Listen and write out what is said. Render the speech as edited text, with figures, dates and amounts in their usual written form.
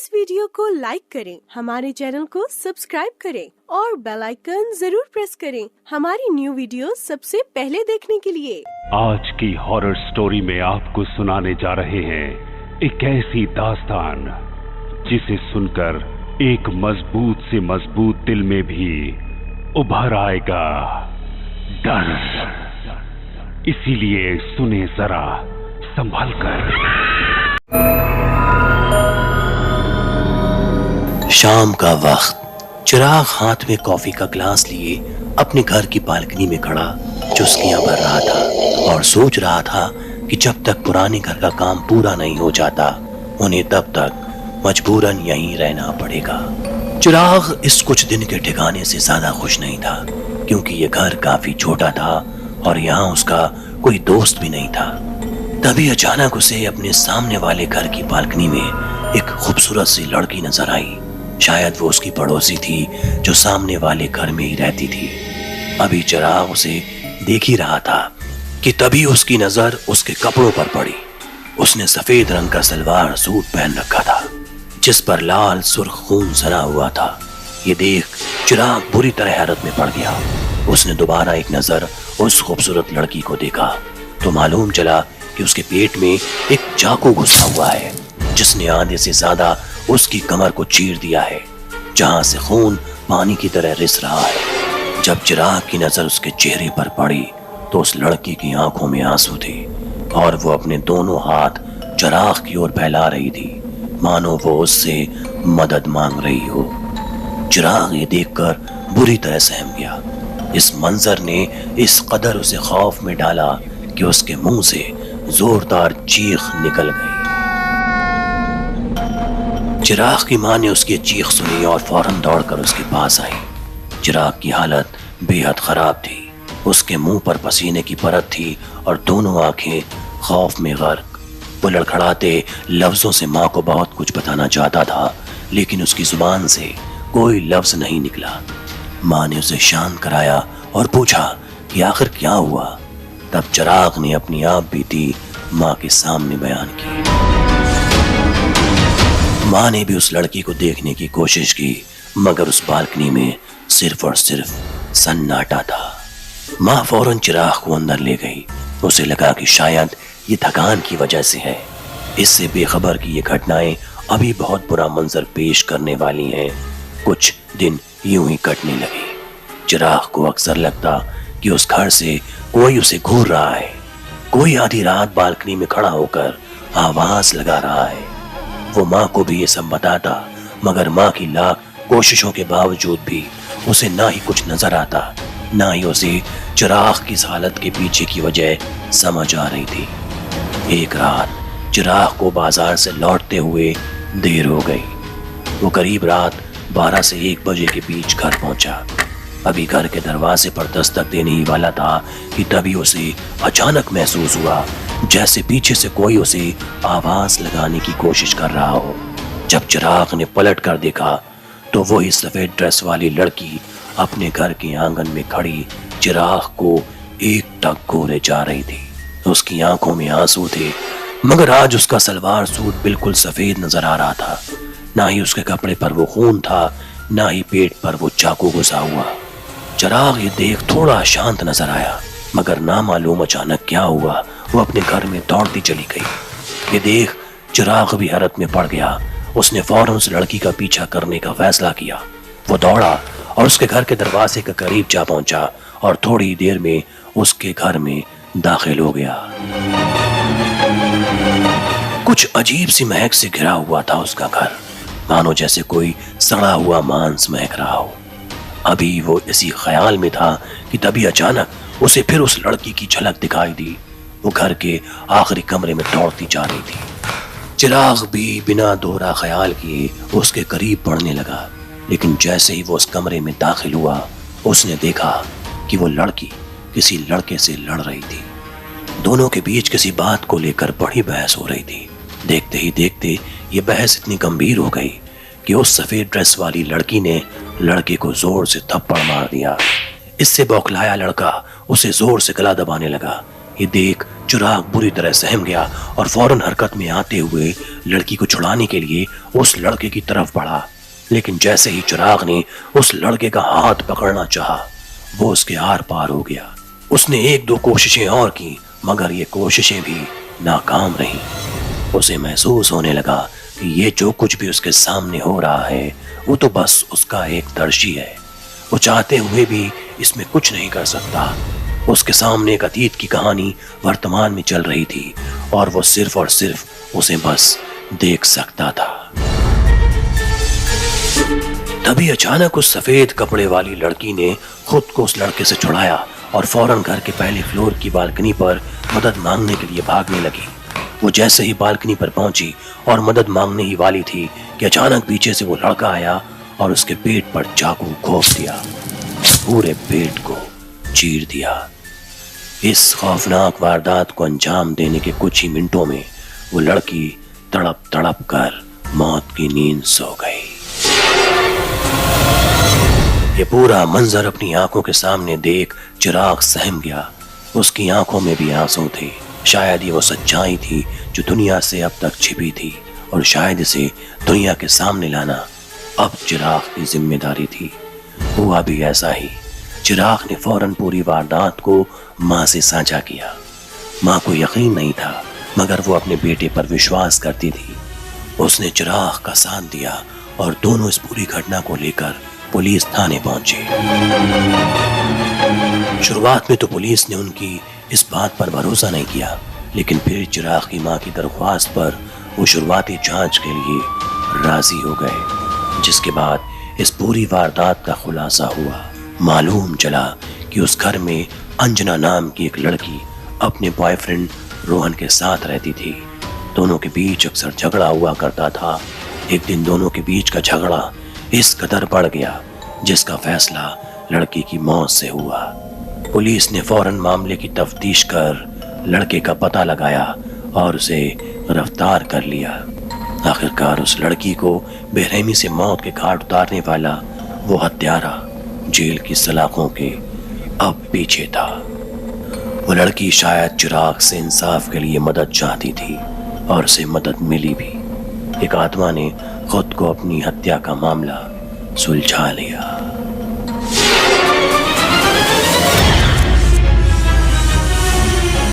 इस वीडियो को लाइक करें, हमारे चैनल को सब्सक्राइब करें और बेल आइकन जरूर प्रेस करें हमारी न्यू वीडियो सबसे पहले देखने के लिए। आज की हॉरर स्टोरी में आपको सुनाने जा रहे हैं एक ऐसी दास्तान जिसे सुनकर एक मजबूत से मजबूत दिल में भी उभर आएगा डर। इसीलिए सुने जरा संभल कर। शाम का वक्त चिराग हाथ में कॉफी का ग्लास लिए अपने घर की बालकनी में खड़ा चुस्कियां भर रहा था और सोच रहा था कि जब तक पुराने घर का काम पूरा नहीं हो जाता उन्हें तब तक मजबूरन यहीं रहना पड़ेगा। चिराग इस कुछ दिन के ठिकाने से ज्यादा खुश नहीं था क्योंकि ये घर काफी छोटा था और यहाँ उसका कोई दोस्त भी नहीं था। तभी अचानक उसे अपने सामने वाले घर की बालकनी में एक खूबसूरत सी लड़की नजर आई। शायद वो उसकी पड़ोसी थी जो सामने वाले घर में ही रहती थी। अभी चिराग उसे देख ही रहा था कि तभी उसकी नजर उसके कपड़ों पर पड़ी। उसने सफेद रंग का सलवार सूट पहन रखा था जिस पर लाल सुर्ख खून सना हुआ था। ये देख चिराग बुरी तरह हैरत में पड़ गया। उसने दोबारा एक नजर उस खूबसूरत लड़की को देखा तो मालूम चला कि उसके पेट में एक चाकू घुसा हुआ है जिसने आधे से ज्यादा उसकी कमर को चीर दिया है, जहां से खून पानी की तरह रिस रहा है। जब चिराग की नजर उसके चेहरे पर पड़ी तो उस लड़की की आंखों में आंसू थे और वो अपने दोनों हाथ चिराग की ओर फैला रही थी मानो वो उससे मदद मांग रही हो। चिराग ये देखकर बुरी तरह सहम गया। इस मंजर ने इस कदर उसे खौफ में डाला कि उसके मुंह से जोरदार चीख निकल गई। चिराग की मां ने उसकी चीख सुनी और फौरन दौड़कर उसके पास आई। चिराग की हालत बेहद खराब थी। उसके मुंह पर पसीने की परत थी और दोनों आंखें खौफ में गर्क। वो लड़खड़ाते लफ्जों से मां को बहुत कुछ बताना चाहता था लेकिन उसकी जुबान से कोई लफ्ज नहीं निकला। मां ने उसे शांत कराया और पूछा कि आखिर क्या हुआ। तब चिराग ने अपनी आप बीती मां के सामने बयान की। मां ने भी उस लड़की को देखने की कोशिश की मगर उस बालकनी में सिर्फ और सिर्फ सन्नाटा था। मां फौरन चिराग को अंदर ले गई। उसे लगा कि शायद ये थकान की वजह से है। इससे बेखबर कि ये घटनाएं अभी बहुत बुरा मंजर पेश करने वाली हैं। कुछ दिन यूं ही कटने लगे। चिराग को अक्सर लगता कि उस घर से कोई उसे घूर रहा है। कोई आधी रात बालकनी में खड़ा होकर आवाज लगा रहा है। वो माँ को भी ये सब बताता मगर माँ की लाख कोशिशों के बावजूद भी उसे ना ही कुछ नजर आता ना ही उसे चिराग की इस हालत के पीछे की वजह समझ आ रही थी। एक रात चिराग को बाजार से लौटते हुए देर हो गई। वो करीब रात 12 से 1 बजे के बीच घर पहुंचा। अभी घर के दरवाजे पर दस्तक देने ही वाला था कि तभी उसे अचानक महसूस हुआ जैसे पीछे से कोई उसे आवाज लगाने की कोशिश कर रहा हो। जब चिराग ने पलट कर देखा तो वही सफेद ड्रेस वाली लड़की अपने घर के आंगन में खड़ी चिराग को एक टक घूरे जा रही थी। उसकी आंखों में आंसू थे मगर आज उसका सलवार सूट बिल्कुल सफेद नजर आ रहा था। ना ही उसके कपड़े पर वो खून था ना ही पेट पर वो चाकू घुसा हुआ। चिराग ये देख थोड़ा शांत नजर आया मगर ना मालूम अचानक क्या हुआ वो अपने घर में दौड़ती चली गई। ये देख चिराग भी हैरत में पड़ गया। उसने फौरन उस लड़की का पीछा करने का फैसला किया। वो दौड़ा और उसके घर के दरवाजे के करीब जा पहुंचा और थोड़ी देर में उसके घर में दाखिल हो गया। कुछ अजीब सी महक से घिरा हुआ था उसका घर, मानो जैसे कोई सड़ा हुआ मांस महक रहा हो। अभी वो इसी ख्याल में था कि तभी अचानक उसे फिर उस लड़की की झलक दिखाई दी। वो घर के आखिरी कमरे में दौड़ती जा रही थी। चिराग भी बिना दोहरा ख्याल किए उसके करीब बढ़ने लगा लेकिन जैसे ही वो उस कमरे में दाखिल हुआ उसने देखा कि वो लड़की किसी लड़के से लड़ रही थी। दोनों के बीच किसी बात को लेकर बड़ी बहस हो रही थी। देखते ही देखते ये बहस इतनी गंभीर हो गई कि उस सफेद ड्रेस वाली लड़की ने लड़के को जोर से थप्पड़ मार दिया। इससे बौखलाया लड़का उसे जोर से गला दबाने लगा یہ دیکھ چراغ بری طرح سہم گیا اور فوراً حرکت میں آتے ہوئے لڑکی کو چھڑانے کے لیے اس لڑکے کی طرف بڑھا، لیکن جیسے ہی چراغ نے اس لڑکے کا ہاتھ پکڑنا چاہا وہ اس کے آر پار ہو گیا۔ اس نے ایک دو کوششیں اور کی مگر یہ کوششیں بھی ناکام رہیں۔ اسے محسوس ہونے لگا کہ یہ جو کچھ بھی اس کے سامنے ہو رہا ہے وہ تو بس اس کا ایک ترشی ہے، وہ چاہتے ہوئے بھی اس میں کچھ نہیں کر سکتا۔ اس کے سامنے ایک اتیت کی کہانی ورتمان میں چل رہی تھی اور وہ صرف اور صرف اسے بس دیکھ سکتا تھا۔ تبھی اچانک اس سفید کپڑے والی لڑکی نے خود کو اس لڑکے سے چھڑایا اور فوراً گھر کے پہلے فلور کی بالکنی پر مدد مانگنے کے لیے بھاگنے لگی۔ وہ جیسے ہی بالکنی پر پہنچی اور مدد مانگنے ہی والی تھی کہ اچانک پیچھے سے وہ لڑکا آیا اور اس کے پیٹ پر چاقو گھونپ دیا، پورے پیٹ کو چیر دیا۔ اس خوفناک واردات کو انجام دینے کے کچھ ہی منٹوں میں وہ لڑکی تڑپ تڑپ کر موت کی نیند سو گئی۔ یہ پورا منظر اپنی آنکھوں کے سامنے دیکھ چراغ سہم گیا۔ اس کی آنکھوں میں بھی آنسو تھے، شاید یہ وہ سچائی تھی جو دنیا سے اب تک چھپی تھی اور شاید اسے دنیا کے سامنے لانا اب چراغ کی ذمہ داری تھی۔ ہوا بھی ایسا ہی۔ چراغ نے فوراً پوری واردات کو ماں سے سانجھا کیا۔ ماں کو یقین نہیں تھا مگر وہ اپنے بیٹے پر وشواس کرتی تھی۔ اس نے چراغ کا ساتھ دیا اور دونوں اس پوری گھٹنا کو لے کر پولیس تھانے پہنچے۔ شروعات میں تو پولیس نے ان کی اس بات پر بھروسہ نہیں کیا، لیکن پھر چراغ کی ماں کی درخواست پر وہ شروعاتی جانچ کے لیے راضی ہو گئے، جس کے بعد اس پوری واردات کا خلاصہ ہوا۔ معلوم چلا کہ اس گھر میں انجنا نام کی ایک لڑکی اپنے بوائے فرینڈ روہن کے ساتھ رہتی تھی۔ دونوں کے بیچ اکثر جھگڑا ہوا کرتا تھا۔ ایک دن دونوں کے بیچ کا جھگڑا اس قدر بڑھ گیا جس کا فیصلہ لڑکی کی موت سے ہوا۔ پولیس نے فوراً معاملے کی تفتیش کر لڑکے کا پتہ لگایا اور اسے گرفتار کر لیا۔ آخرکار اس لڑکی کو بے رحمی سے موت کے گھاٹ اتارنے والا وہ ہتھیارہ جیل کی سلاخوں کے اب پیچھے تھا۔ وہ لڑکی شاید چراغ سے انصاف کے لیے مدد چاہتی تھی اور اسے مدد ملی بھی۔ ایک آتما نے خود کو اپنی ہتیا کا معاملہ سلجھا لیا۔